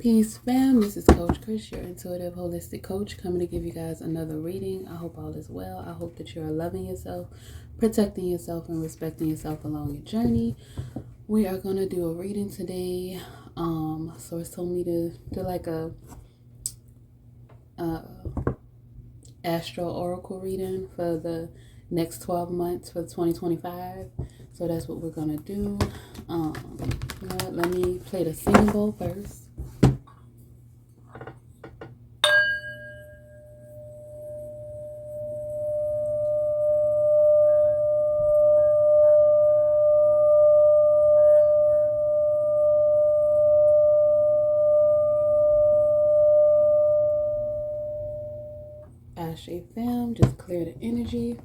Peace, fam. This is Coach Chris, your intuitive holistic coach, coming to give you guys another reading. I hope all is well. I hope that you are loving yourself, protecting yourself, and respecting yourself along your journey. We are going to do a reading today. Source told me to do like a Astro Oracle reading for the next 12 months for 2025. So that's what we're going to do. Let me play the singing bowl first. Ashe fam, just clear the energy.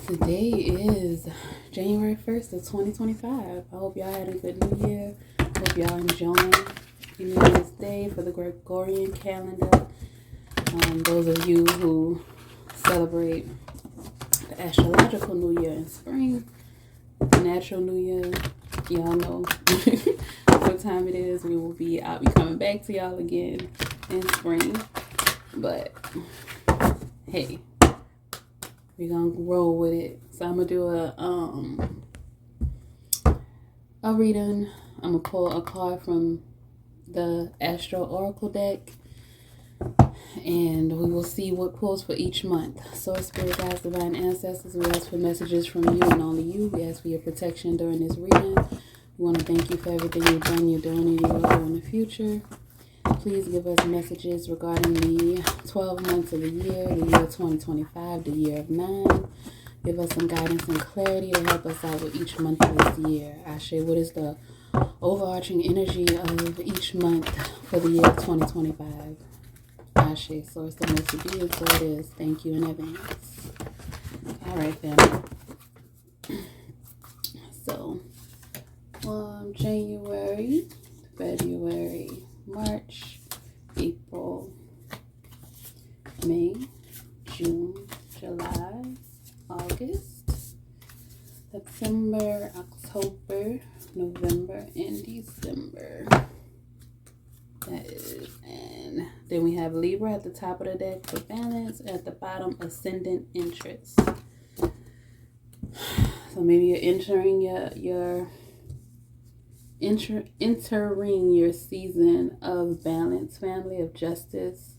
Today is January 1st of 2025. I hope y'all had a good new year. Hope y'all enjoying this day for the Gregorian calendar. Those of you who celebrate the astrological new year in spring, the natural new year, y'all know what time it is. I'll be coming back to y'all again in spring. But hey, we're gonna roll with it. So I'm gonna do a reading. I'm gonna pull a card from the Astro Oracle deck, and we will see what pulls for each month. Source, Spirit, Guides, Divine Ancestors, we ask for messages from you and only you. We ask for your protection during this reading. We want to thank you for everything you've done, you're doing, and you will do in the future. Please give us messages regarding the 12 months of the year 2025, the year of 9. Give us some guidance and clarity to help us out with each month of this year. Ashe, what is the overarching energy of each month for the year 2025? Ashe, source, the most to be is so it is. Thank you in advance. All right, family. So, January, February, March, April, May, June, July, August, September, October, November, and December. And then we have Libra at the top of the deck for balance. At the bottom, ascendant interest. So maybe you're entering entering your season of balance, family, of justice.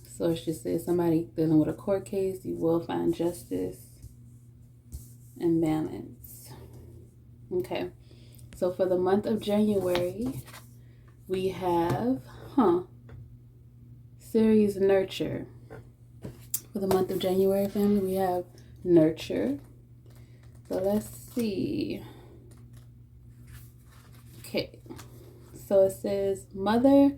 So it just says somebody dealing with a court case, you will find justice and balance. Okay, so for the month of January, we have series nurture. For the month of January, family, we have nurture. So let's see. Okay, so it says, mother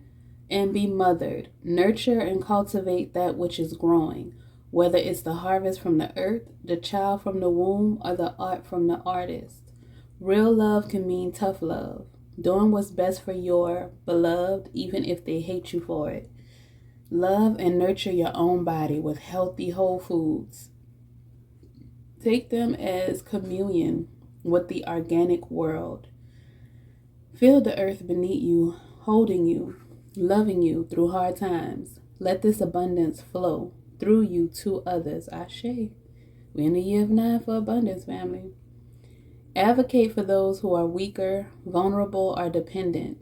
and be mothered. Nurture and cultivate that which is growing, whether it's the harvest from the earth, the child from the womb, or the art from the artist. Real love can mean tough love, doing what's best for your beloved, even if they hate you for it. Love and nurture your own body with healthy whole foods. Take them as communion with the organic world. Feel the earth beneath you, holding you, loving you through hard times. Let this abundance flow through you to others. Ashe. We're in the year of 9 for abundance, family. Advocate for those who are weaker, vulnerable, or dependent.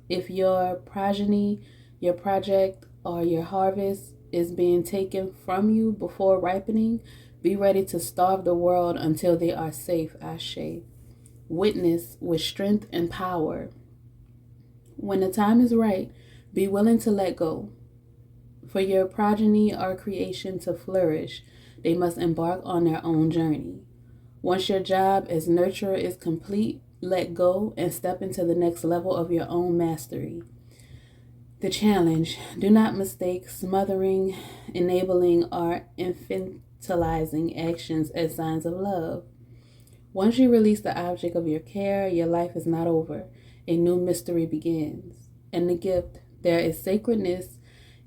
If your progeny, your project, or your harvest is being taken from you before ripening, be ready to starve the world until they are safe. Ashe. Witness with strength and power. When the time is right, be willing to let go. For your progeny or creation to flourish, they must embark on their own journey. Once your job as nurturer is complete, let go and step into the next level of your own mastery. The challenge: do not mistake smothering, enabling, or infantilizing actions as signs of love. Once you release the object of your care, your life is not over. A new mystery begins. And the gift, there is sacredness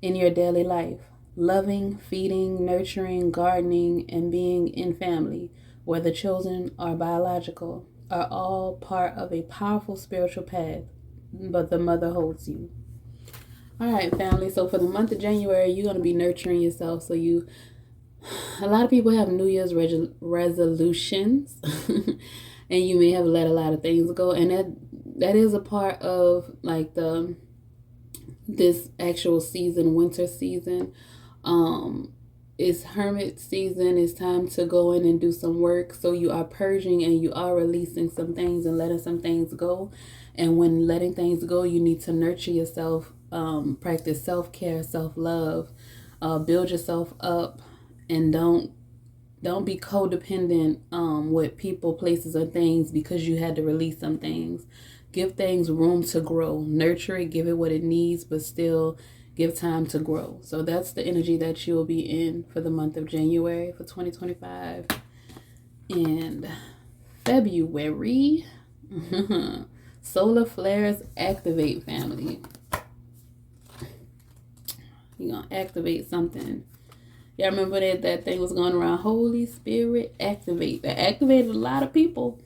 in your daily life. Loving, feeding, nurturing, gardening, and being in family, whether chosen or biological, are all part of a powerful spiritual path. but the mother holds you. All right, family. So for the month of January, you're going to be nurturing yourself. So a lot of people have New Year's resolutions, and you may have let a lot of things go, and that is a part of like this actual season, winter season. It's hermit season. It's time to go in and do some work. So you are purging and you are releasing some things and letting some things go. And when letting things go, you need to nurture yourself, practice self-care, self-love, build yourself up, and don't be codependent with people, places, or things because you had to release some things. Give things room to grow. Nurture it, give it what it needs, but still give time to grow. So that's the energy that you'll be in for the month of January for 2025. And February, solar flares activate, family. You're going to activate something. Y'all remember that thing was going around, Holy Spirit activate. That activated a lot of people,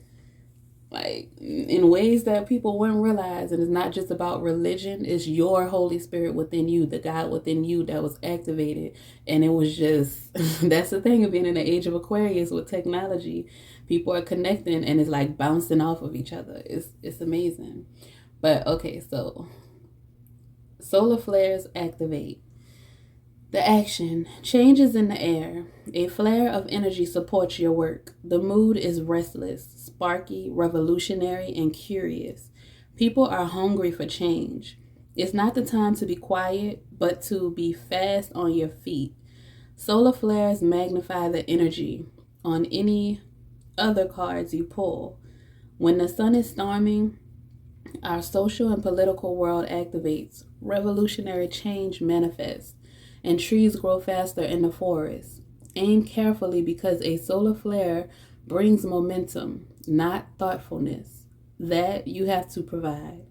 like in ways that people wouldn't realize. And it's not just about religion. It's your Holy Spirit within you, the God within you that was activated. And it was just, that's the thing of being in the age of Aquarius with technology. People are connecting and it's like bouncing off of each other. It's amazing. But okay, so solar flares activate. The action, changes in the air. A flare of energy supports your work. The mood is restless, sparky, revolutionary, and curious. People are hungry for change. It's not the time to be quiet, but to be fast on your feet. Solar flares magnify the energy on any other cards you pull. When the sun is storming, our social and political world activates. Revolutionary change manifests. And trees grow faster in the forest. Aim carefully because a solar flare brings momentum, not thoughtfulness. That you have to provide.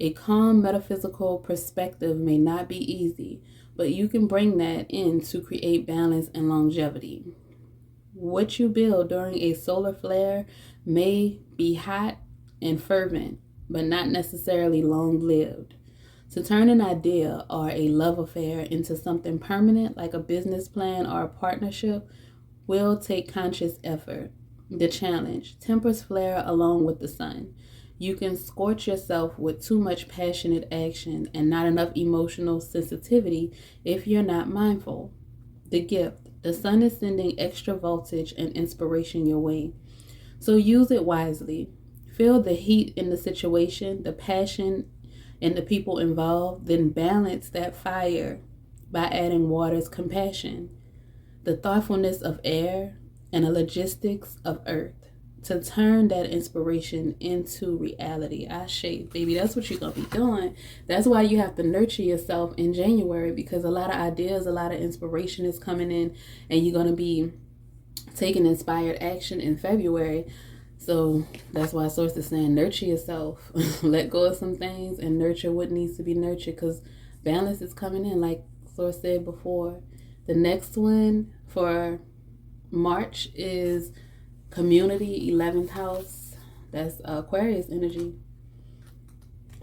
A calm metaphysical perspective may not be easy, but you can bring that in to create balance and longevity. What you build during a solar flare may be hot and fervent, but not necessarily long-lived. To turn an idea or a love affair into something permanent, like a business plan or a partnership, will take conscious effort. The challenge, tempers flare along with the sun. You can scorch yourself with too much passionate action and not enough emotional sensitivity if you're not mindful. The gift, the sun is sending extra voltage and inspiration your way. So use it wisely. Feel the heat in the situation, the passion and the people involved, then balance that fire by adding water's compassion, the thoughtfulness of air, and the logistics of earth to turn that inspiration into reality. Ashe, baby, that's what you're going to be doing. That's why you have to nurture yourself in January, because a lot of ideas, a lot of inspiration is coming in, and you're going to be taking inspired action in February. So that's why Source is saying nurture yourself. Let go of some things and nurture what needs to be nurtured, because balance is coming in, like Source said before. The next one for March is Community, 11th house. That's Aquarius energy.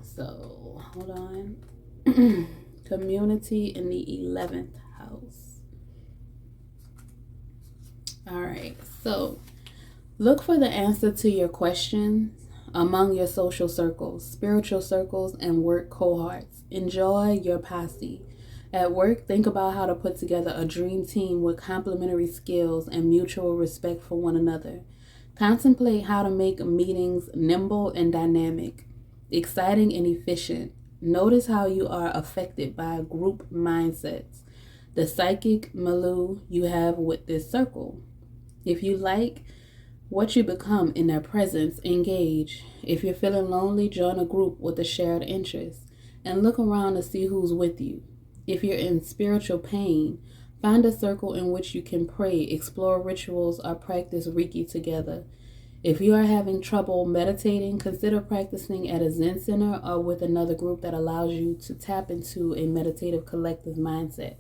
So hold on. Community in the 11th house. All right, so look for the answer to your questions among your social circles, spiritual circles, and work cohorts. Enjoy your posse. At work, think about how to put together a dream team with complementary skills and mutual respect for one another. Contemplate how to make meetings nimble and dynamic, exciting and efficient. Notice how you are affected by group mindsets, the psychic milieu you have with this circle. If you like what you become in their presence, engage. If you're feeling lonely, join a group with a shared interest and look around to see who's with you. If you're in spiritual pain, find a circle in which you can pray, explore rituals, or practice Reiki together. If you are having trouble meditating, consider practicing at a Zen center or with another group that allows you to tap into a meditative collective mindset.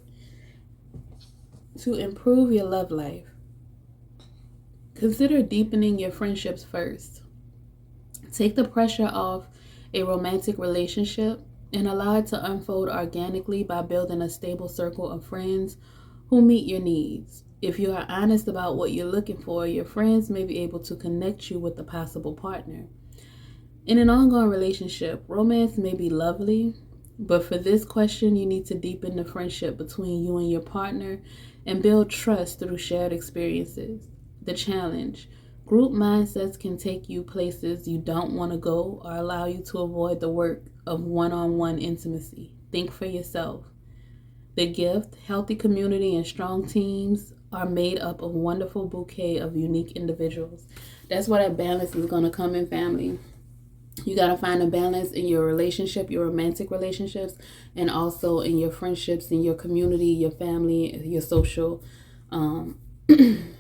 To improve your love life, consider deepening your friendships first. Take the pressure off a romantic relationship and allow it to unfold organically by building a stable circle of friends who meet your needs. If you are honest about what you're looking for, your friends may be able to connect you with a possible partner. In an ongoing relationship, romance may be lovely, but for this question, you need to deepen the friendship between you and your partner and build trust through shared experiences. The challenge: group mindsets can take you places you don't want to go or allow you to avoid the work of one-on-one intimacy. Think for yourself. The gift: healthy community and strong teams are made up of a wonderful bouquet of unique individuals. That's where that balance is going to come in, family. You got to find a balance in your relationship, your romantic relationships, and also in your friendships, in your community, your family, your social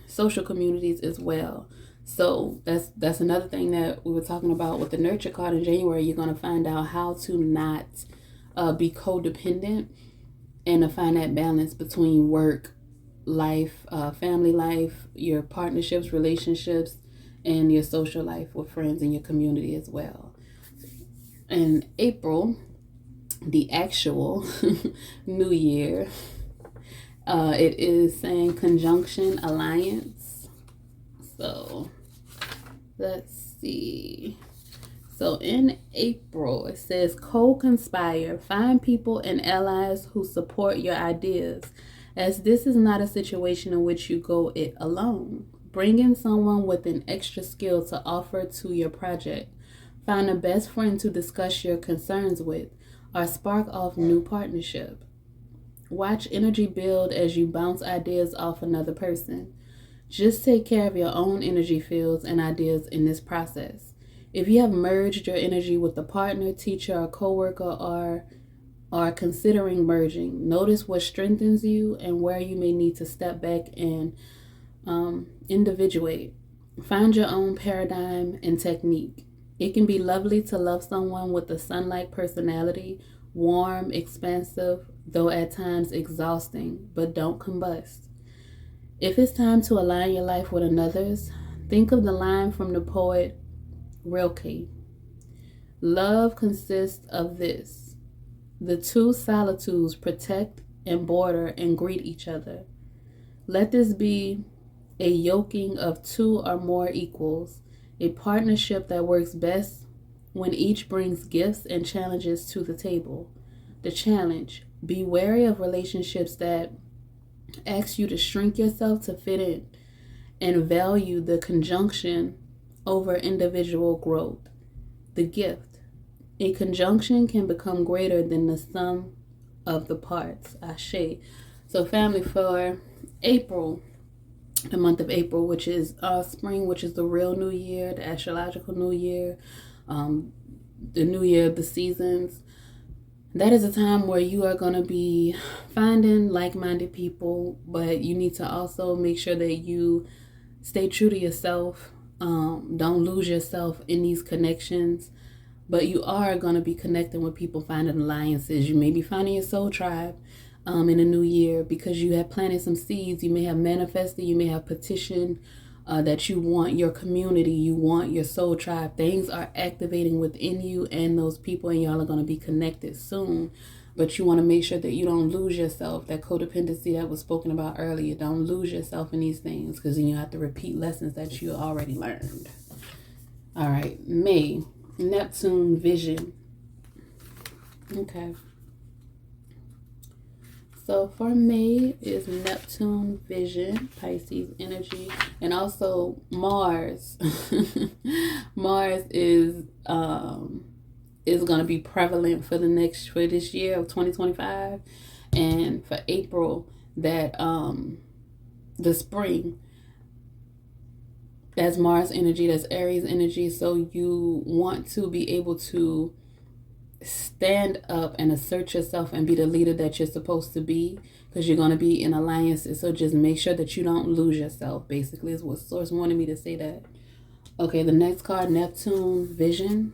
social communities as well. So that's another thing that we were talking about with the nurture card in January. You're going to find out how to not be codependent and to find that balance between work, life, family life, your partnerships, relationships, and your social life with friends and your community as well. In April, the actual new year, it is saying conjunction alliance. So let's see. So in April, it says co-conspire. Find people and allies who support your ideas, as this is not a situation in which you go it alone. Bring in someone with an extra skill to offer to your project. Find a best friend to discuss your concerns with, or spark off new partnership. Watch energy build as you bounce ideas off another person. Just take care of your own energy fields and ideas in this process. If you have merged your energy with a partner, teacher, or coworker, or are considering merging, notice what strengthens you and where you may need to step back and individuate. Find your own paradigm and technique. It can be lovely to love someone with a sun-like personality, warm, expansive, though at times exhausting, but don't combust. If it's time to align your life with another's, think of the line from the poet Rilke. Love consists of this: the two solitudes protect and border and greet each other. Let this be a yoking of two or more equals, a partnership that works best when each brings gifts and challenges to the table. The challenge: be wary of relationships that ask you to shrink yourself to fit in, and value the conjunction over individual growth. The gift: a conjunction can become greater than the sum of the parts. Ashe. So family, for April, the month of April, which is spring, which is the real new year, the astrological new year, the new year of the seasons, that is a time where you are going to be finding like-minded people, but you need to also make sure that you stay true to yourself. Don't lose yourself in these connections, but you are going to be connecting with people, finding alliances. You may be finding your soul tribe in a new year because you have planted some seeds. You may have manifested, you may have petitioned that you want your community, you want your soul tribe. Things are activating within you and those people, and y'all are going to be connected soon. But you want to make sure that you don't lose yourself. That codependency that was spoken about earlier, don't lose yourself in these things, because then you have to repeat lessons that you already learned. All right, May, Neptune vision. Okay. So for May is Neptune vision, Pisces energy, and also Mars. Mars is going to be prevalent for this year of 2025, and for April, that the spring. That's Mars energy, that's Aries energy. So you want to be able to stand up and assert yourself and be the leader that you're supposed to be, because you're going to be in alliances. So just make sure that you don't lose yourself, basically, is what Source wanted me to say that. Okay, the next card, Neptune vision.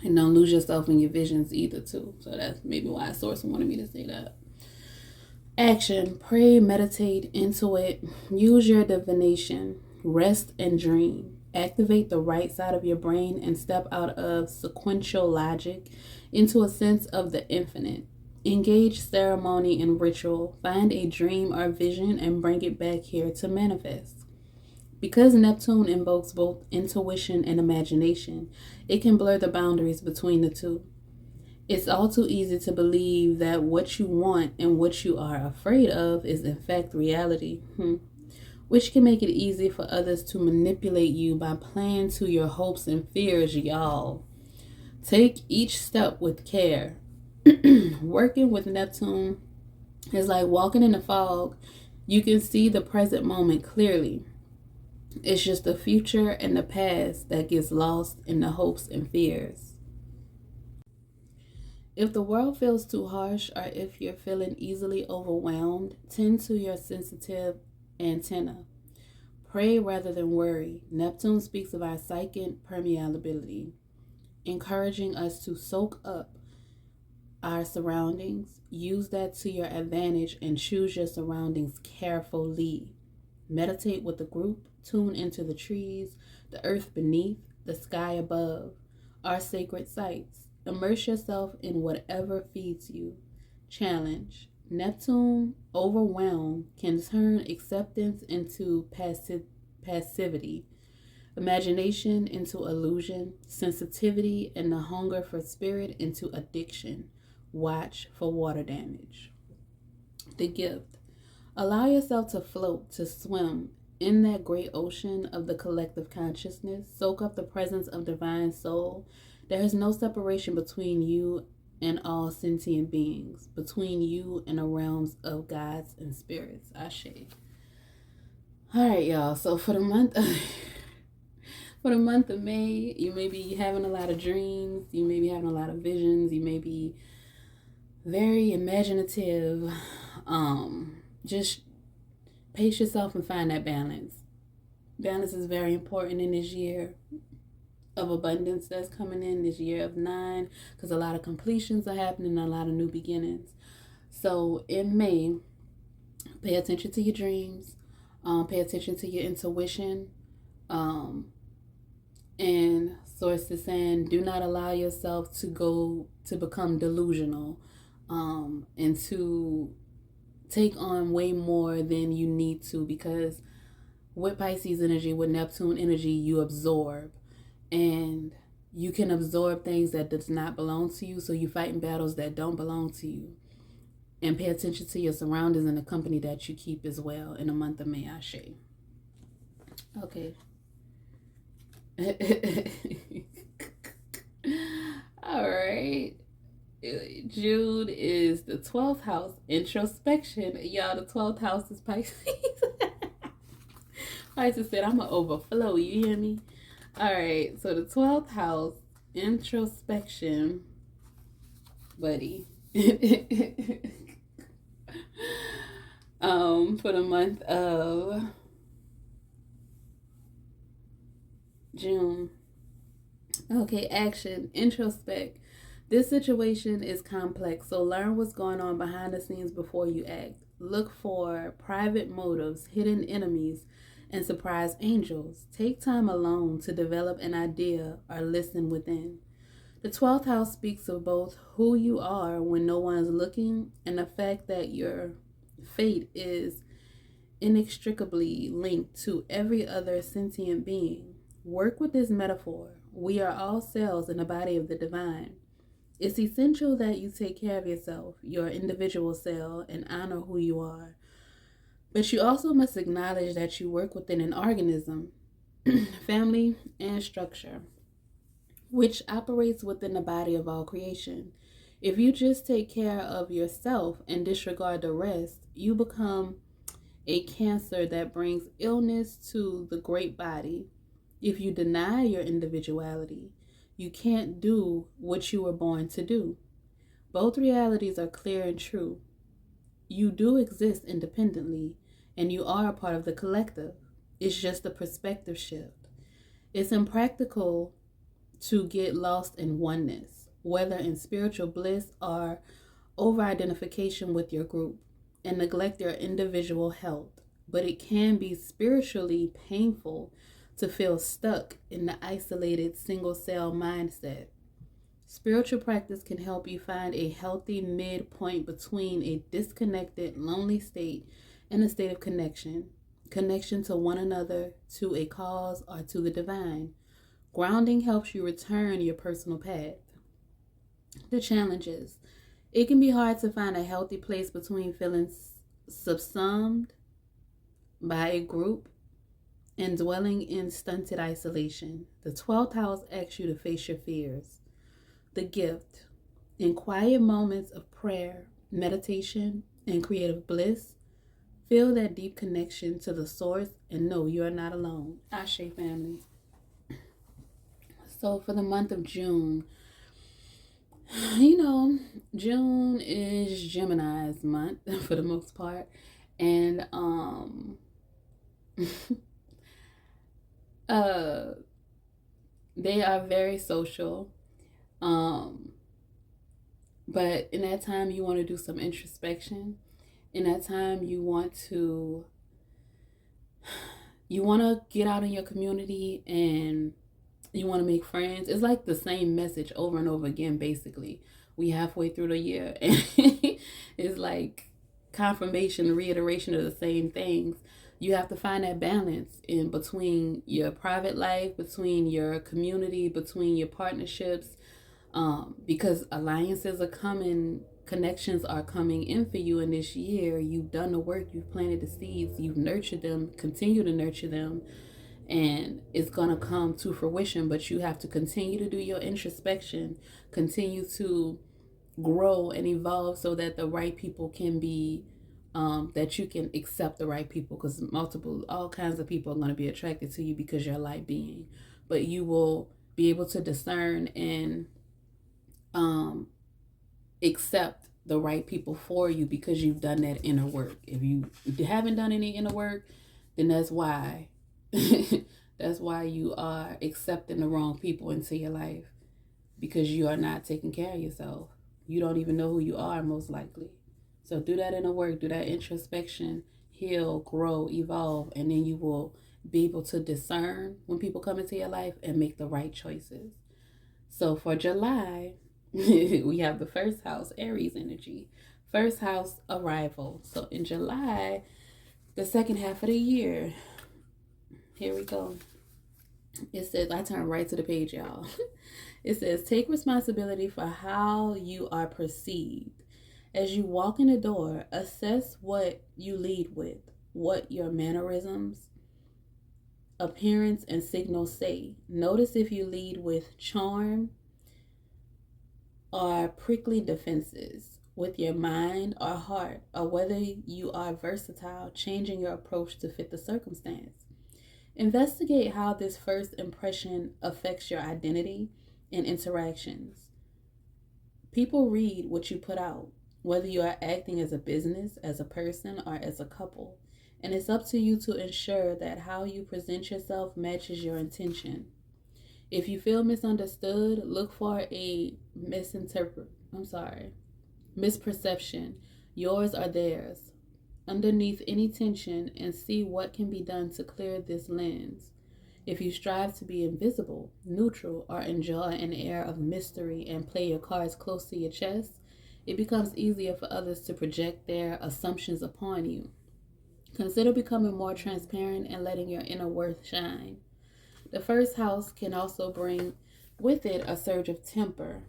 And don't lose yourself in your visions either, too. So that's maybe why Source wanted me to say that. Action: pray, meditate, intuit, use your divination, rest and dream. Activate the right side of your brain and step out of sequential logic into a sense of the infinite. Engage ceremony and ritual. Find a dream or vision and bring it back here to manifest. Because Neptune invokes both intuition and imagination, it can blur the boundaries between the two. It's all too easy to believe that what you want and what you are afraid of is in fact reality, which can make it easy for others to manipulate you by playing to your hopes and fears, y'all. Take each step with care. Working with Neptune is like walking in the fog. You can see the present moment clearly. It's just the future and the past that gets lost in the hopes and fears. If the world feels too harsh or if you're feeling easily overwhelmed, tend to your sensitive antenna. Pray rather than worry. Neptune speaks of our psychic permeability, encouraging us to soak up our surroundings. Use that to your advantage and choose your surroundings carefully. Meditate with the group. Tune into the trees, the earth beneath, the sky above, our sacred sites. Immerse yourself in whatever feeds you. Challenge. Neptune, overwhelmed, can turn acceptance into passivity, imagination into illusion, sensitivity and the hunger for spirit into addiction. Watch for water damage. The gift. Allow yourself to float, to swim in that great ocean of the collective consciousness. Soak up the presence of divine soul. There is no separation between you and all sentient beings, between you and the realms of gods and spirits. Ashe. All right, y'all. So for the month of May, you may be having a lot of dreams. You may be having a lot of visions. You may be very imaginative. Just pace yourself and find that balance. Balance is very important in this year of abundance that's coming in, this year of 9, because a lot of completions are happening, a lot of new beginnings. So in May, pay attention to your dreams, pay attention to your intuition, and source is saying, do not allow yourself to become delusional, and to take on way more than you need to, because with Pisces energy, with Neptune energy, you absorb, and you can absorb things that does not belong to you, so you fight in battles that don't belong to you. And pay attention to your surroundings and the company that you keep as well in the month of May. Ashe. Okay. All right. June is the 12th house, introspection. Y'all, the 12th house is Pisces. Pisces said, I'm going to overflow. You hear me? All right. So the 12th house, introspection, buddy. For the month of June. Okay, action, introspect. This situation is complex, so learn what's going on behind the scenes before you act. Look for private motives, hidden enemies, and surprise angels. Take time alone to develop an idea or listen within. The 12th house speaks of both who you are when no one's looking and the fact that your fate is inextricably linked to every other sentient being. Work with this metaphor. We are all cells in the body of the divine. It's essential that you take care of yourself, your individual cell, and honor who you are. But you also must acknowledge that you work within an organism, family, and structure, which operates within the body of all creation. If you just take care of yourself and disregard the rest, you become a cancer that brings illness to the great body. If you deny your individuality, you can't do what you were born to do. Both realities are clear and true. You do exist independently, and you are a part of the collective. It's just a perspective shift. It's impractical to get lost in oneness, whether in spiritual bliss or over-identification with your group, and neglect your individual health. But it can be spiritually painful to feel stuck in the isolated single cell mindset. Spiritual practice can help you find a healthy midpoint between a disconnected, lonely state and a state of connection. Connection to one another, to a cause, or to the divine. Grounding helps you return your personal path. The challenges. It can be hard to find a healthy place between feeling subsumed by a group and dwelling in stunted isolation. The 12th house asks you to face your fears. The gift. In quiet moments of prayer, meditation, and creative bliss, feel that deep connection to the source and know you are not alone. Ashe family. So for the month of June, June is Gemini's month for the most part. And they are very social. But in that time, you want to do some introspection. In that time, you want to get out in your community and you want to make friends. It's like the same message over and over again, basically. We halfway through the year and it's like confirmation, reiteration of the same things. You have to find that balance in between your private life, between your community, between your partnerships, because alliances are coming, connections are coming in for you in this year. You've done the work, you've planted the seeds, you've nurtured them, continue to nurture them, and it's going to come to fruition. But you have to continue to do your introspection, continue to grow and evolve so that the right people can be that you can accept the right people, because all kinds of people are going to be attracted to you because you're a light being. But you will be able to discern and accept the right people for you because you've done that inner work. If you haven't done any inner work, then that's why that's why you are accepting the wrong people into your life, because you are not taking care of yourself. You don't even know who you are, most likely. So do that inner work, do that introspection, heal, grow, evolve, and then you will be able to discern when people come into your life and make the right choices. So for July, we have the first house, Aries energy. First house, arrival. So in July, the second half of the year, here we go. It says, I turn right to the page, y'all. It says, take responsibility for how you are perceived. As you walk in the door, assess what you lead with, what your mannerisms, appearance, and signals say. Notice if you lead with charm or prickly defenses, with your mind or heart, or whether you are versatile, changing your approach to fit the circumstance. Investigate how this first impression affects your identity and interactions. People read what you put out, whether you are acting as a business, as a person, or as a couple. And it's up to you to ensure that how you present yourself matches your intention. If you feel misunderstood, look for a misperception, yours or theirs, underneath any tension, and see what can be done to clear this lens. If you strive to be invisible, neutral, or enjoy an air of mystery and play your cards close to your chest, it becomes easier for others to project their assumptions upon you. Consider becoming more transparent and letting your inner worth shine. The first house can also bring with it a surge of temper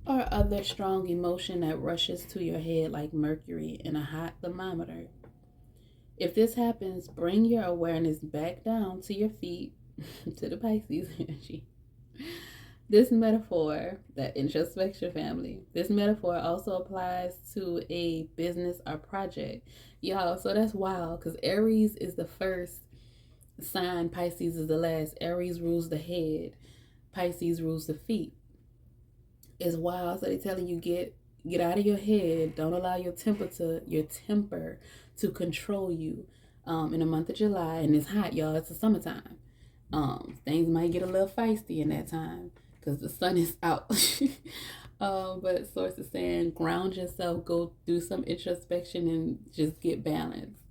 or other strong emotion that rushes to your head like mercury in a hot thermometer. If this happens, bring your awareness back down to your feet, to the Pisces energy. This metaphor, that introspection family, this metaphor also applies to a business or project. Y'all, so that's wild, because Aries is the first sign, Pisces is the last. Aries rules the head, Pisces rules the feet. It's wild. So they're telling you get out of your head. Don't allow your temper to control you. In the month of July, and it's hot, y'all. It's the summertime. Things might get a little feisty in that time because the sun is out. But source is saying ground yourself, go do some introspection, and just get balanced.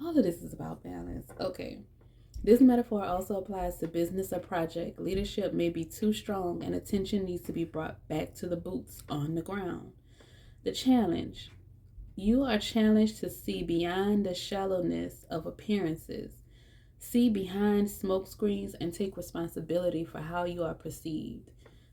All of this is about balance. Okay. This metaphor also applies to business or project. Leadership may be too strong and attention needs to be brought back to the boots on the ground. The challenge. You are challenged to see beyond the shallowness of appearances. See behind smokescreens and take responsibility for how you are perceived.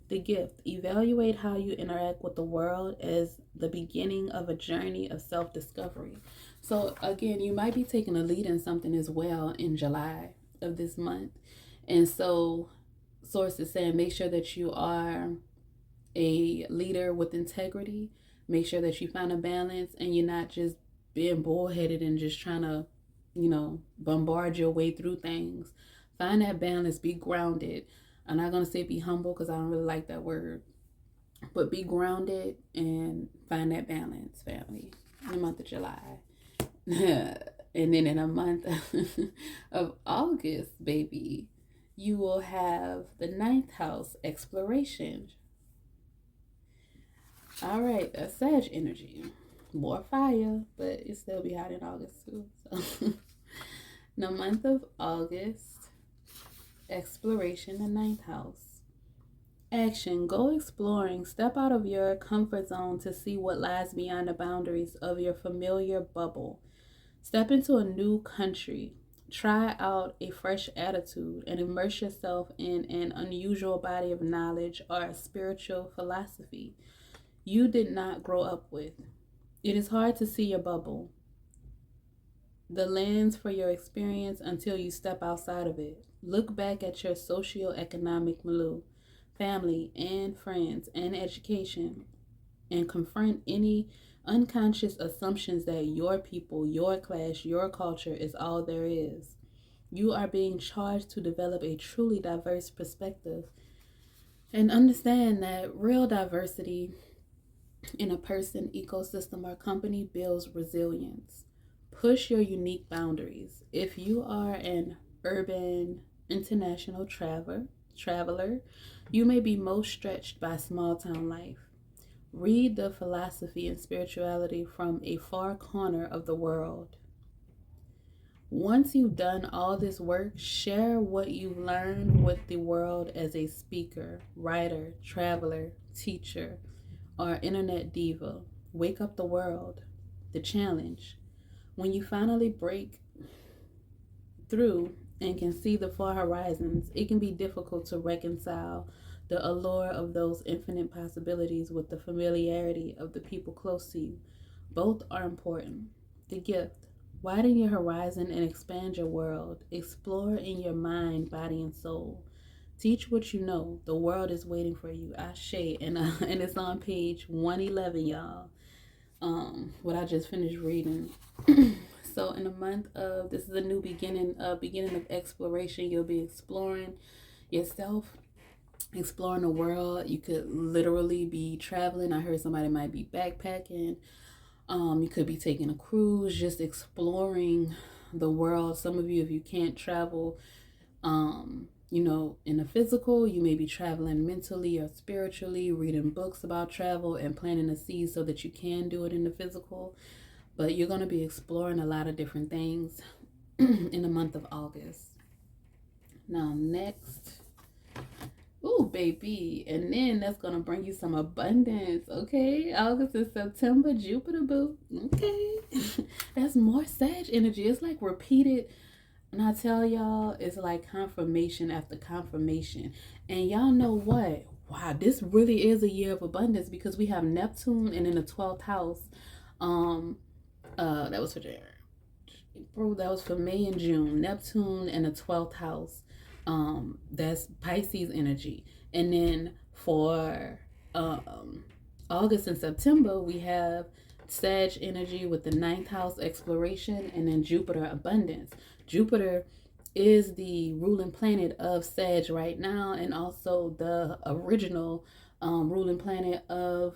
The gift. Evaluate how you interact with the world as the beginning of a journey of self discovery. So, again, you might be taking a lead in something as well in July of this month. And so, Source is saying make sure that you are a leader with integrity. Make sure that you find a balance and you're not just being bullheaded and just trying to, bombard your way through things. Find that balance, be grounded. I'm not going to say be humble because I don't really like that word, but be grounded and find that balance, family, in the month of July. And then in a month of August, baby, you will have the ninth house exploration. All right, a Sag energy. More fire, but it still be hot in August too. So the month of August, exploration, the ninth house. Action. Go exploring. Step out of your comfort zone to see what lies beyond the boundaries of your familiar bubble. Step into a new country. Try out a fresh attitude and immerse yourself in an unusual body of knowledge or a spiritual philosophy you did not grow up with. It is hard to see your bubble, the lens for your experience until you step outside of it. Look back at your socio-economic milieu, family and friends and education, and confront any unconscious assumptions that your people, your class, your culture is all there is. You are being charged to develop a truly diverse perspective and understand that real diversity in a person, ecosystem, or company builds resilience. Push your unique boundaries. If you are an urban international traveler, you may be most stretched by small town life. Read the philosophy and spirituality from a far corner of the world. Once you've done all this work, share what you've learned with the world as a speaker, writer, traveler, teacher, or internet diva. Wake up the world. The challenge. When you finally break through and can see the far horizons, it can be difficult to reconcile the allure of those infinite possibilities with the familiarity of the people close to you. Both are important. The gift. Widen your horizon and expand your world. Explore in your mind, body, and soul. Teach what you know. The world is waiting for you. Ashe. And it's on page 111, y'all. What I just finished reading. So in the month of, this is a new beginning of exploration. You'll be exploring yourself, exploring the world. You could literally be traveling. I heard somebody might be backpacking. You could be taking a cruise, just exploring the world. Some of you, if you can't travel, in the physical, you may be traveling mentally or spiritually, reading books about travel and planting a seed so that you can do it in the physical. But you're going to be exploring a lot of different things in the month of August. Now, next. Ooh, baby. And then that's going to bring you some abundance, okay? August and September, Jupiter, boo. Okay. That's more Sag energy. It's like repeated. And I tell y'all, it's like confirmation after confirmation. And y'all know what? Wow, this really is a year of abundance because we have Neptune and in the 12th house. That was for April. That was for May and June. Neptune in the 12th house. That's Pisces energy. And then for August and September, we have Sag energy with the 9th house exploration and then Jupiter abundance. Jupiter is the ruling planet of Sag right now and also the original ruling planet of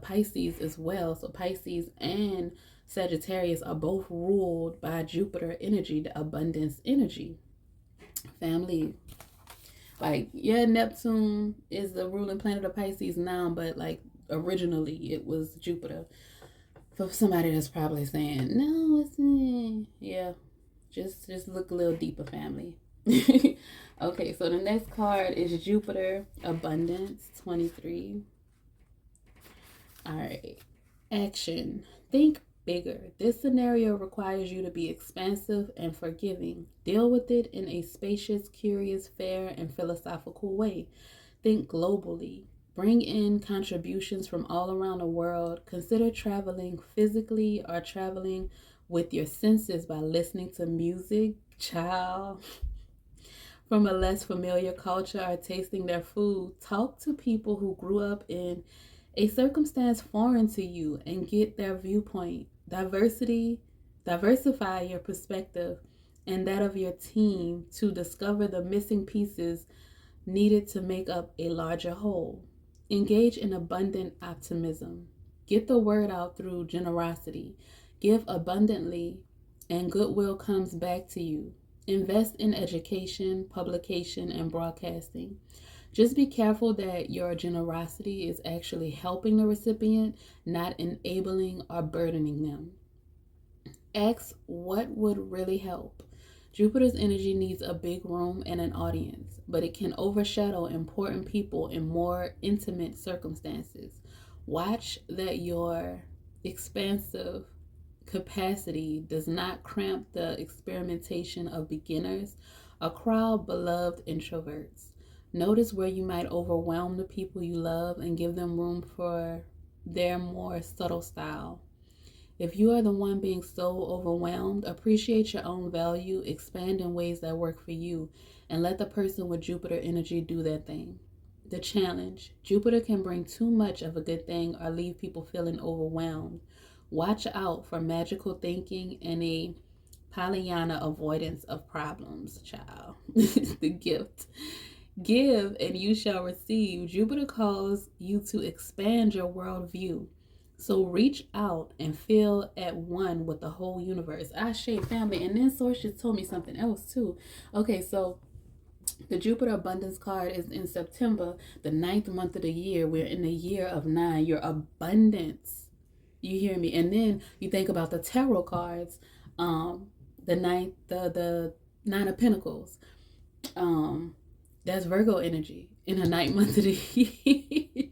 Pisces as well. So Pisces and Sagittarius are both ruled by Jupiter energy, the abundance energy. Family, like, yeah, Neptune is the ruling planet of Pisces now, but like originally it was Jupiter. For somebody that's probably saying, no, it's me. Yeah, just look a little deeper, family. Okay, so the next card is Jupiter, Abundance, 23. All right. Action. Think bigger. This scenario requires you to be expansive and forgiving. Deal with it in a spacious, curious, fair, and philosophical way. Think globally. Bring in contributions from all around the world. Consider traveling physically or traveling with your senses by listening to music, child, from a less familiar culture or tasting their food. Talk to people who grew up in a circumstance foreign to you and get their viewpoint. Diversify your perspective and that of your team to discover the missing pieces needed to make up a larger whole. Engage in abundant optimism. Get the word out through generosity. Give abundantly, and goodwill comes back to you. Invest in education, publication, and broadcasting. Just be careful that your generosity is actually helping the recipient, not enabling or burdening them. Ask what would really help. Jupiter's energy needs a big room and an audience, but it can overshadow important people in more intimate circumstances. Watch that your expansive capacity does not cramp the experimentation of beginners, a crowd beloved introverts. Notice where you might overwhelm the people you love and give them room for their more subtle style. If you are the one being so overwhelmed, appreciate your own value, expand in ways that work for you, and let the person with Jupiter energy do their thing. The challenge: Jupiter can bring too much of a good thing or leave people feeling overwhelmed. Watch out for magical thinking and a Pollyanna avoidance of problems, child. The gift. Give and you shall receive. Jupiter calls you to expand your worldview. So reach out and feel at one with the whole universe. Ashe, family. And then Source just told me something else too. Okay, so the Jupiter Abundance card is in September, the ninth month of the year. We're in the year of 9, your abundance. You hear me? And then you think about the tarot cards, the ninth, the 9 of Pentacles. That's Virgo energy in the ninth month of the year.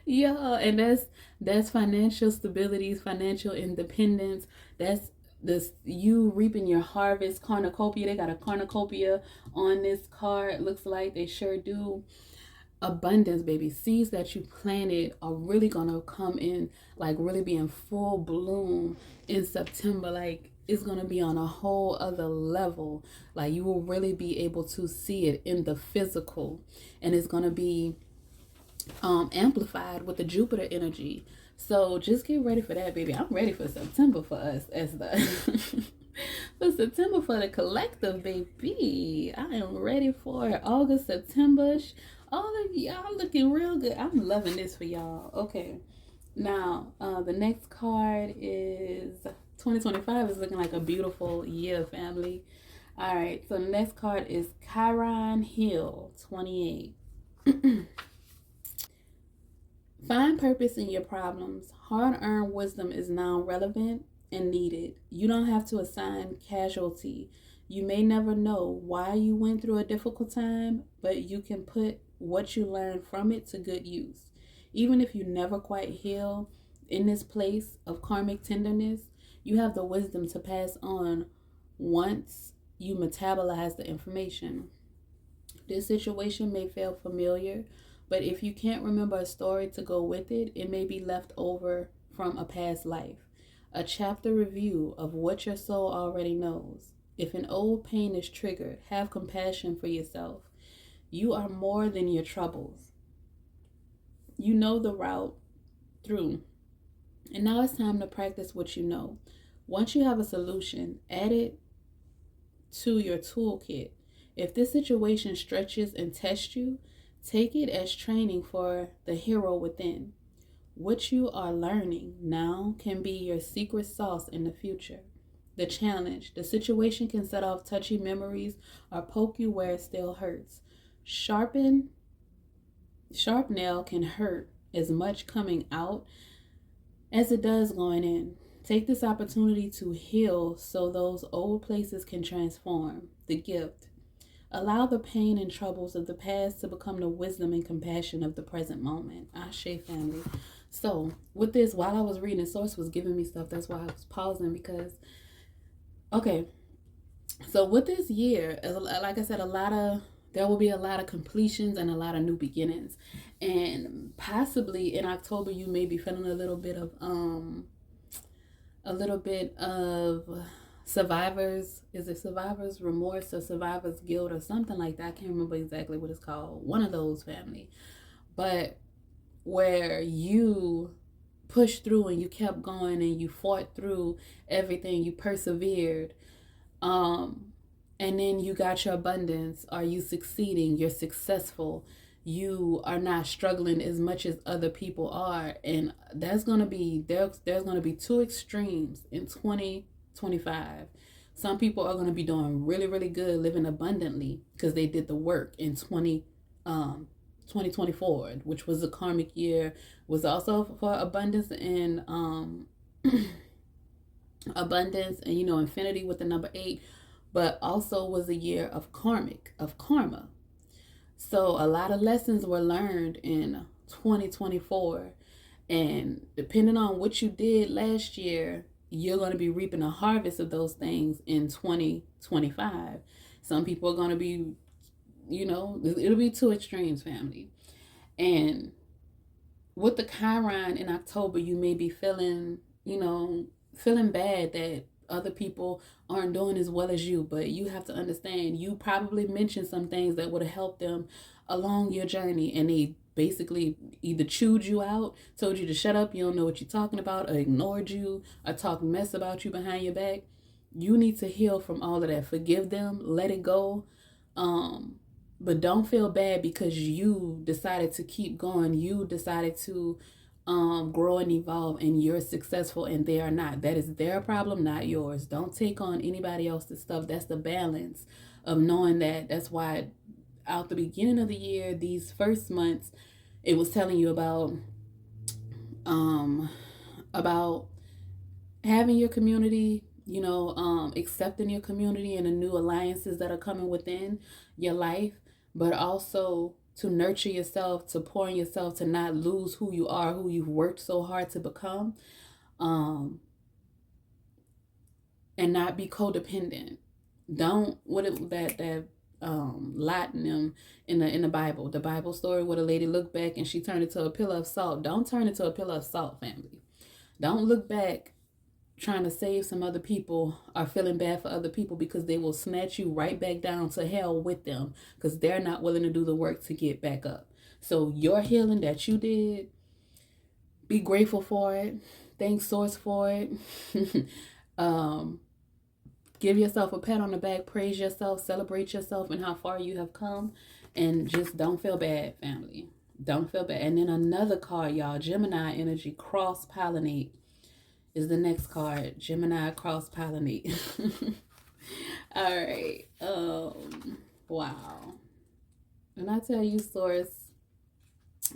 Yeah, and that's financial stability, financial independence. That's this you reaping your harvest, cornucopia. They got a cornucopia on this card. Looks like they sure do. Abundance, baby. Seeds that you planted are really gonna come in, like really be in full bloom in September. Like it's gonna be on a whole other level. Like you will really be able to see it in the physical, and it's gonna be amplified with the Jupiter energy. So just get ready for that, baby. I'm ready for September for us as the for September for the collective, baby. I am ready for it. August, September. All of y'all looking real good. I'm loving this for y'all. Okay. Now, the next card is 2025 is looking like a beautiful year, family. All right. So the next card is Chiron Hill, 28. Find purpose in your problems. Hard-earned wisdom is now relevant and needed. You don't have to assign casualty. You may never know why you went through a difficult time, but you can put what you learned from it to good use. Even if you never quite heal in this place of karmic tenderness, you have the wisdom to pass on once you metabolize the information. This situation may feel familiar, but if you can't remember a story to go with it, it may be left over from a past life. A chapter review of what your soul already knows. If an old pain is triggered, have compassion for yourself. You are more than your troubles. You know the route through. And now it's time to practice what you know. Once you have a solution, add it to your toolkit. If this situation stretches and tests you, take it as training for the hero within. What you are learning now can be your secret sauce in the future. The challenge: the situation can set off touchy memories or poke you where it still hurts. Sharp nail can hurt as much coming out as it does going in. Take this opportunity to heal so those old places can transform. the gift. Allow the pain and troubles of the past to become the wisdom and compassion of the present moment. Ashe, family. So, with this, while I was reading, Source was giving me stuff. That's why I was pausing because, okay. So, with this year, like I said, there will be a lot of completions and a lot of new beginnings. And possibly in October, you may be feeling a little bit of survivor's remorse or survivor's guilt or something like that. I can't remember exactly what it's called. One of those, family. But where you pushed through and you kept going and you fought through everything, you persevered, and then you got your abundance. Are you succeeding? You're successful. You are not struggling as much as other people are. And there's gonna be two extremes in 2025. Some people are gonna be doing really, really good, living abundantly because they did the work in 2024, which was a karmic year, was also for abundance and abundance and infinity with the number 8, but also was a year of karma. So a lot of lessons were learned in 2024, and depending on what you did last year, you're going to be reaping a harvest of those things in 2025. Some people are going to be, it'll be two extremes, family. And with the Chiron in October, you may be feeling bad that other people aren't doing as well as you, but you have to understand, you probably mentioned some things that would have helped them along your journey, and they basically either chewed you out, told you to shut up, you don't know what you're talking about, or ignored you, or talked mess about you behind your back. You need to heal from all of that. Forgive them, let it go. But don't feel bad because you decided to keep going. You decided to grow and evolve, and you're successful and they are not. That is their problem, not yours. Don't take on anybody else's stuff. That's the balance of knowing that. That's why out the beginning of the year, these first months, it was telling you about having your community, accepting your community and the new alliances that are coming within your life, but also to nurture yourself, to pour in yourself, to not lose who you are, who you've worked so hard to become, and not be codependent. Don't Lot in them in the Bible, the Bible story where the lady looked back and she turned into a pillar of salt. Don't turn into a pillar of salt, family. Don't look back trying to save some other people or feeling bad for other people, because they will snatch you right back down to hell with them because they're not willing to do the work to get back up. So your healing that you did, be grateful for it. Thank Source for it. Give yourself a pat on the back, praise yourself, celebrate yourself and how far you have come, and just don't feel bad, family. Don't feel bad. And then another card, y'all, Gemini energy, cross-pollinate is the next card. Gemini cross-pollinate. All right. Wow. And I tell you, Source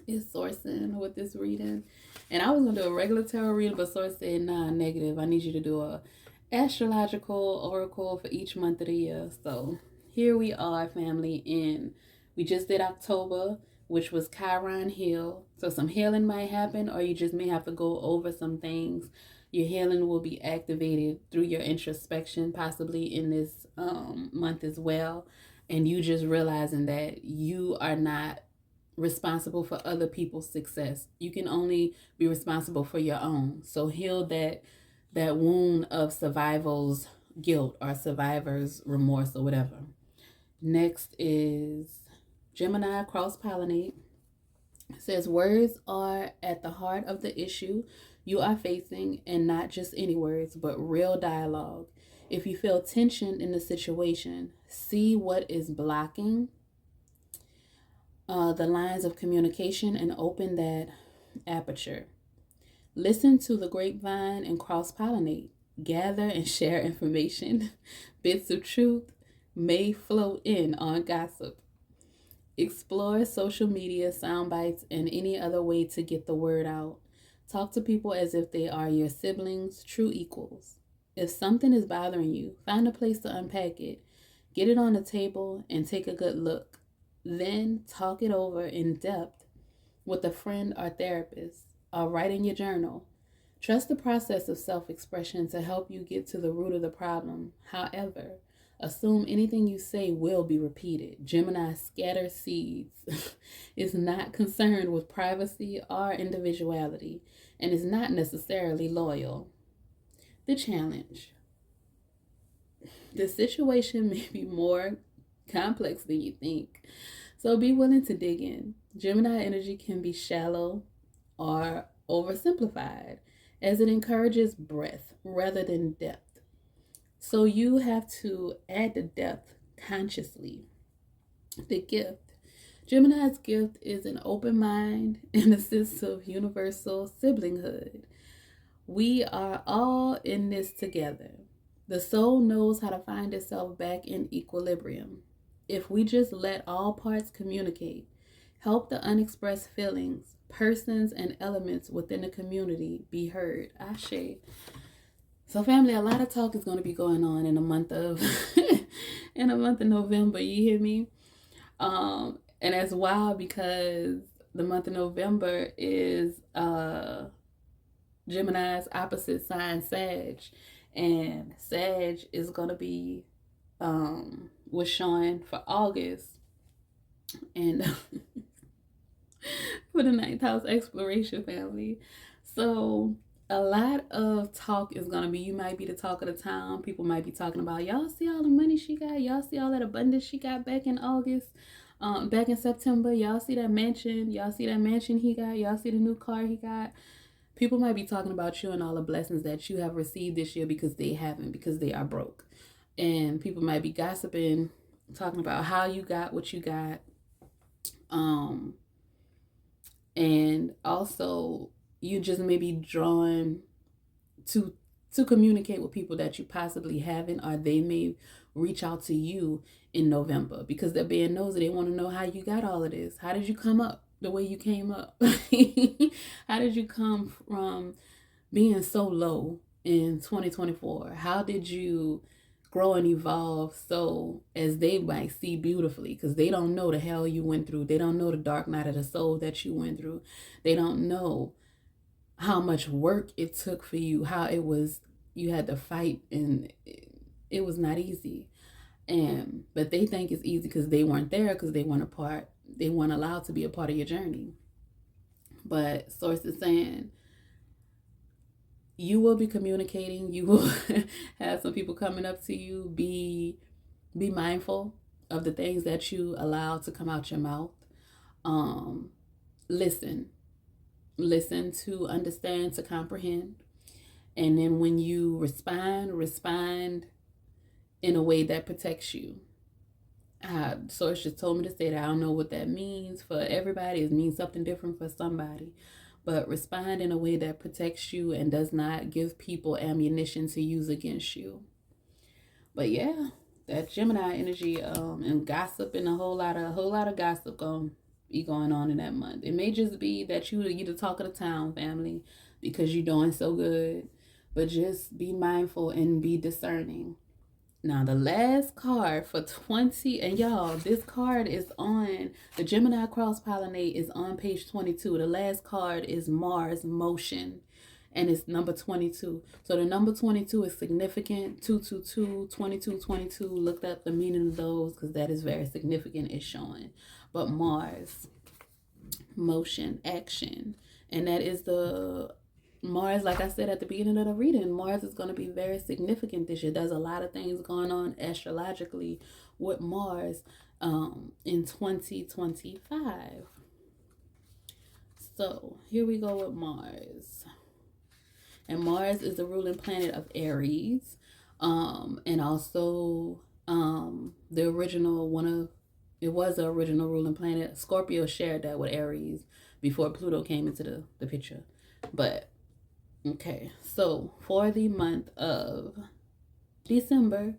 is sourcing with this reading. And I was going to do a regular tarot reading, but Source said, nah, negative. I need you to do a astrological oracle for each month of the year. So here we are, family. And we just did October, which was Chiron heal. So some healing might happen, or you just may have to go over some things. Your healing will be activated through your introspection, possibly in this month as well. And you just realizing that you are not responsible for other people's success. You can only be responsible for your own. So heal that wound of survival's guilt or survivor's remorse or whatever. Next is Gemini cross-pollinate. It says words are at the heart of the issue you are facing, and not just any words, but real dialogue. If you feel tension in the situation, see what is blocking the lines of communication and open that aperture. Listen to the grapevine and cross-pollinate. Gather and share information. Bits of truth may float in on gossip. Explore social media, sound bites, and any other way to get the word out. Talk to people as if they are your siblings, true equals. If something is bothering you, find a place to unpack it. Get it on the table and take a good look. Then talk it over in depth with a friend or therapist, or write in your journal. Trust the process of self expression to help you get to the root of the problem. However, assume anything you say will be repeated. Gemini scatters seeds, is not concerned with privacy or individuality, and is not necessarily loyal. The challenge: the situation may be more complex than you think, so be willing to dig in. Gemini energy can be shallow or oversimplified, as it encourages breadth rather than depth. So you have to add the depth consciously. The gift: Gemini's gift is an open mind and a sense of universal siblinghood. We are all in this together. The soul knows how to find itself back in equilibrium. If we just let all parts communicate, help the unexpressed feelings, persons, and elements within the community be heard. Ashe. So, family, a lot of talk is going to be going on in the month of in the month of November. You hear me? And that's wild because the month of November is Gemini's opposite sign, Sag, and Sag is gonna be was showing for August, and for the ninth house exploration, family. So a lot of talk is gonna be, you might be the talk of the town. People might be talking about, y'all see all the money she got, y'all see all that abundance she got back in August, back in September, y'all see that mansion, he got, y'all see the new car he got. People might be talking about you and all the blessings that you have received this year because they haven't, because they are broke. And people might be gossiping, talking about how you got what you got. And also you just may be drawn to communicate with people that you possibly haven't, or they may reach out to you in November because they're being nosy. They want to know how you got all of this. How did you come up the way you came up? How did you come from being so low in 2024? How did you grow and evolve so as they might see beautifully? Because they don't know the hell you went through. They don't know the dark night of the soul that you went through. They don't know how much work it took for you, how it was, you had to fight, and it was not easy. But they think it's easy because they weren't there, because they weren't allowed to be a part of your journey. But Source is saying you will be communicating. You will have some people coming up to you. Be mindful of the things that you allow to come out your mouth. Listen to understand, to comprehend. And then when you respond in a way that protects you. Source just told me to say that. I don't know what that means for everybody. It means something different for somebody. But respond in a way that protects you and does not give people ammunition to use against you. But yeah, that Gemini energy, and gossip, and a whole lot of gossip be going on in that month. It may just be that you the talk of the town, family, because you're doing so good. But just be mindful and be discerning. Now, the last card for 20, and y'all, this card is on, the Gemini cross-pollinate is on page 22. The last card is Mars motion, and it's number 22. So the number 22 is significant. 222, 2222, look up the meaning of those because that is very significant, it's showing. But Mars, motion, action, and that is the Mars, like I said at the beginning of the reading, Mars is going to be very significant this year. There's a lot of things going on astrologically with Mars in 2025. So here we go with Mars. And Mars is the ruling planet of Aries. And also the original, it was the original ruling planet. Scorpio shared that with Aries before Pluto came into the picture. But okay, so for the month of December,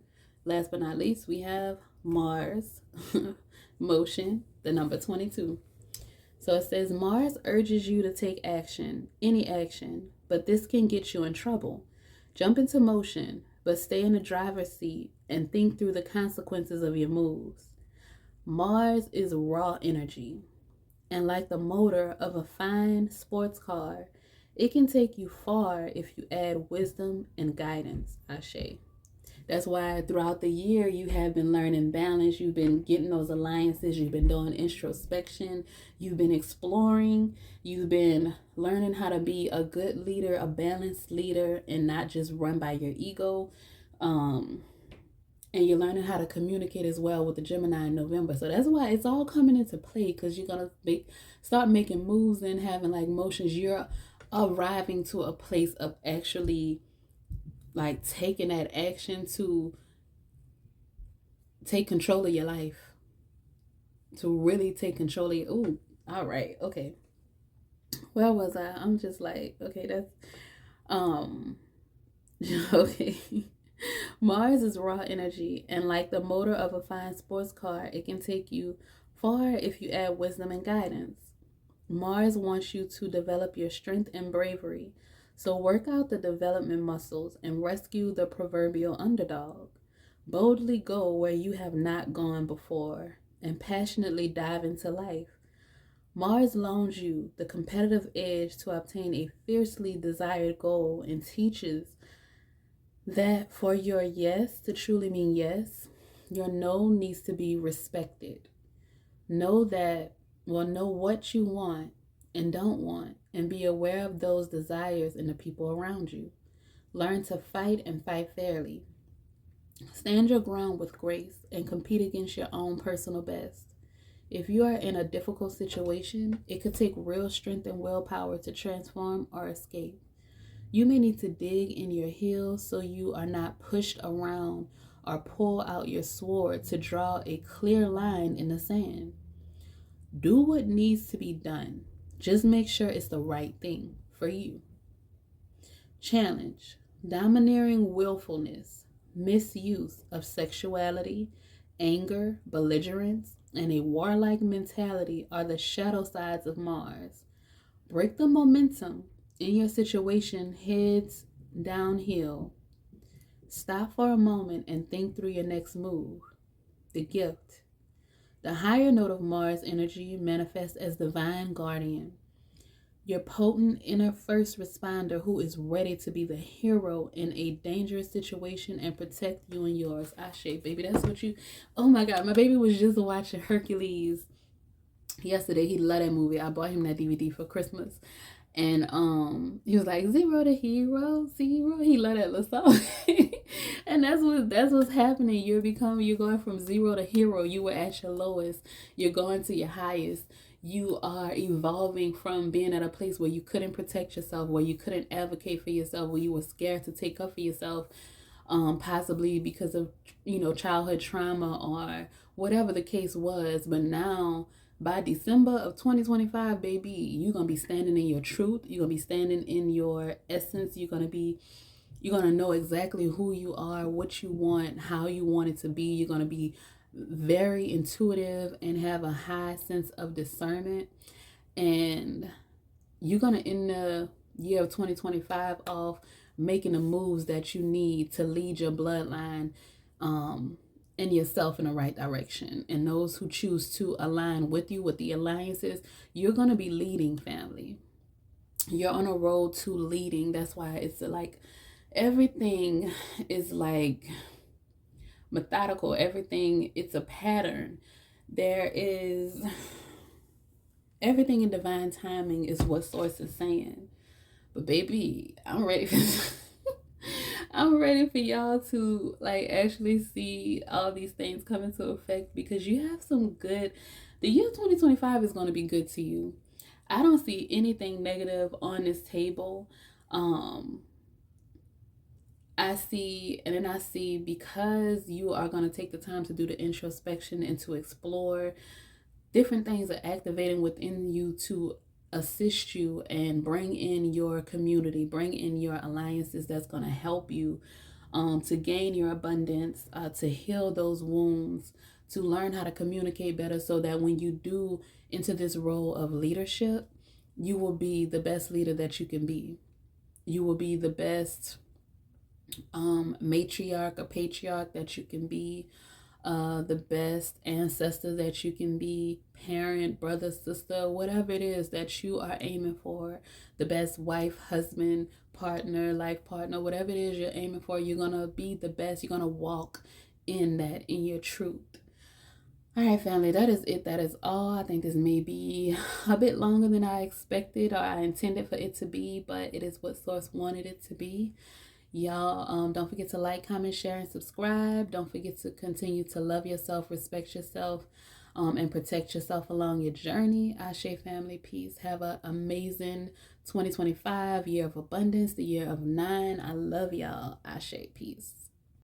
last but not least, we have Mars motion, the number 22. So it says, Mars urges you to take action, any action, but this can get you in trouble. Jump into motion, but stay in the driver's seat and think through the consequences of your moves. Mars is raw energy, and like the motor of a fine sports car, it can take you far if you add wisdom and guidance, Ashe. That's why throughout the year you have been learning balance, you've been getting those alliances, you've been doing introspection, you've been exploring, you've been learning how to be a good leader, a balanced leader, and not just run by your ego. Um, and you're learning how to communicate as well with the Gemini in November. So that's why it's all coming into play, because you're gonna start making moves and having like motions. You're arriving to a place of actually like taking that action to take control of your life, to really take control of your. Ooh, all right, okay. Where was I? I'm just like, okay, that's okay. Mars is raw energy, and like the motor of a fine sports car, it can take you far if you add wisdom and guidance. Mars wants you to develop your strength and bravery, so work out the development muscles and rescue the proverbial underdog. Boldly go where you have not gone before, and passionately dive into life. Mars loans you the competitive edge to obtain a fiercely desired goal and teaches that for your yes to truly mean yes, your no needs to be respected. Know that, well, know what you want and don't want, and be aware of those desires in the people around you. Learn to fight and fight fairly. Stand your ground with grace and compete against your own personal best. If you are in a difficult situation, it could take real strength and willpower to transform or escape. You may need to dig in your heels so you are not pushed around, or pull out your sword to draw a clear line in the sand. Do what needs to be done. Just make sure it's the right thing for you. Challenge: domineering willfulness, misuse of sexuality, anger, belligerence, and a warlike mentality are the shadow sides of Mars. Break the momentum in your situation heads downhill. Stop for a moment and think through your next move. The gift. The higher note of Mars energy manifests as divine guardian, your potent inner first responder who is ready to be the hero in a dangerous situation and protect you and yours. Ashe, baby, that's what you. Oh my God, my baby was just watching Hercules yesterday. He loved that movie. I bought him that DVD for Christmas. And he was like, zero to hero, zero. He loved that little song. And that's what's happening. You're going from zero to hero. You were at your lowest. You're going to your highest. You are evolving from being at a place where you couldn't protect yourself, where you couldn't advocate for yourself, where you were scared to take up for yourself, possibly because of childhood trauma or whatever the case was. But now, by December of 2025, baby, you're going to be standing in your truth. You're going to be standing in your essence. You're going to know exactly who you are, what you want, how you want it to be. You're going to be very intuitive and have a high sense of discernment. And you're going to end the year of 2025 off making the moves that you need to lead your bloodline and yourself in the right direction. And those who choose to align with you, with the alliances, you're going to be leading, family. You're on a road to leading. That's why it's like everything is like methodical. Everything, it's a pattern. There is everything in divine timing is what Source is saying. But baby, I'm ready for I'm ready for y'all to like actually see all these things come into effect, because you have some good. The year 2025 is going to be good to you. I don't see anything negative on this table. I see because you are going to take the time to do the introspection and to explore, different things are activating within you to assist you and bring in your community, bring in your alliances that's going to help you to gain your abundance, to heal those wounds, to learn how to communicate better, so that when you do into this role of leadership, you will be the best leader that you can be. You will be the best matriarch or patriarch that you can be, the best ancestor that you can be, parent, brother, sister, whatever it is that you are aiming for, the best wife, husband, partner, life partner, whatever it is you're aiming for, you're going to be the best. You're going to walk in that, in your truth. All right, family, that is it. That is all. I think this may be a bit longer than I expected or I intended for it to be, but it is what Source wanted it to be. Y'all, don't forget to like, comment, share, and subscribe. Don't forget to continue to love yourself, respect yourself, and protect yourself along your journey. Ashe family, peace. Have an amazing 2025, year of abundance, the year of 9. I love y'all. Ashe, peace.